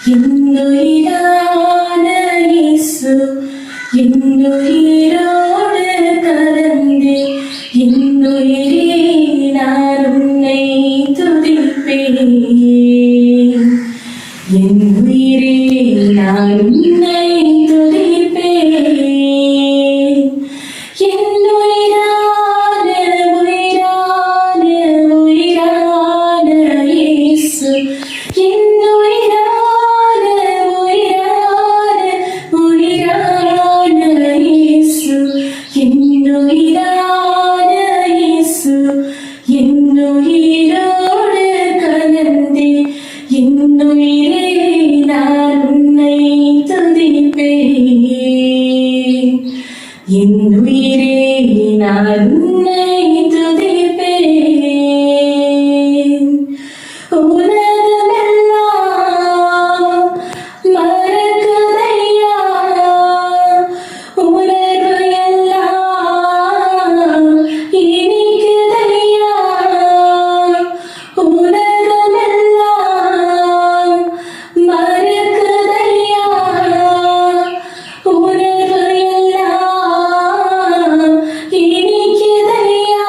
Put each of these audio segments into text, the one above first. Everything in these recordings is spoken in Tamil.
என்னுயிரான இயேசு என்னுயிரோடு கலந்து என்னுயிரே நான் உன்னை துதிப்பேன். என்னுயிரே நான் உன்னை துதிப்பேன். என்னுயிரான உயிரான உயிரான இயேசு என்னுயிரான உயிரான உயிரான இயேசு என்னுயிரான இயேசு என்னுயிரோடு கலந்து என்னுயிரே நான் உன்னை துதிப்பேன். என்னுயிரே நான் உன்னை துதிப்பேன். உலகமெல்லாம் மறக்குதையா, உணர்வு எல்லாம் இனிக்குதையா. உலகமெல்லாம் மறக்குதையா, உணர்வு எல்லாம் இனிக்குதையா.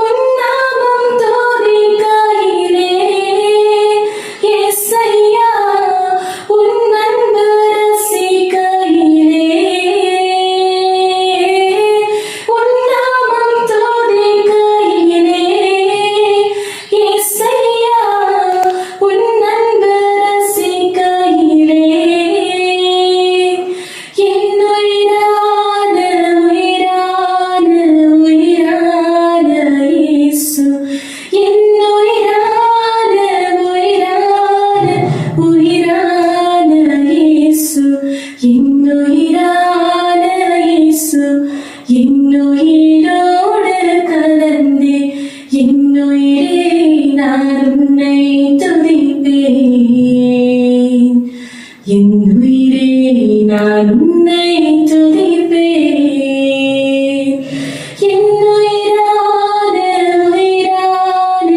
உன் நாமம் துதிக்கையிலே இயேசையா, உன் அன்பு ரசிக்கையிலே. உன் நாமம் துதிக்கையிலே இயேசையா, உன் அன்பு ரசிக்கையிலே. என்னுயிரான உயிரான உயிரான இயேசு என்னுயிரான உயிரான உயிரான இயேசு என்னுயிரான இயேசு என்னுயிரோடு கலந்து என்னுயிரே நான் உன்னை துதிப்பேன். என்னுயிரே நான் உன்னை துதிப்பேன். என்னுயிரான உயிரான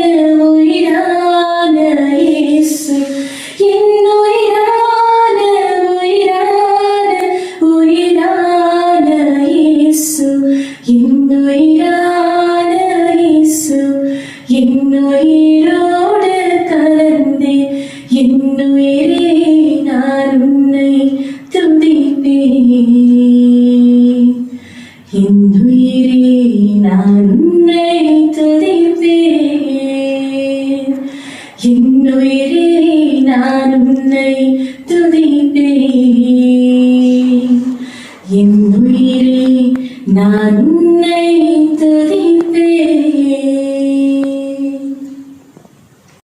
உயிரான இயேசு என்னுயிரான உயிரான உயிரான இயேசு என்னுயிரான இயேசு என்னுயிரோடு கலந்து என்னுயிரே நான் உன்னை துதிப்பேன். என்னுயிரே நான் உன்னை துதிப்பேன். என்னுயிரே நான் உன்னை துதிப்பேன். என்னுயிரே நான் உன்னை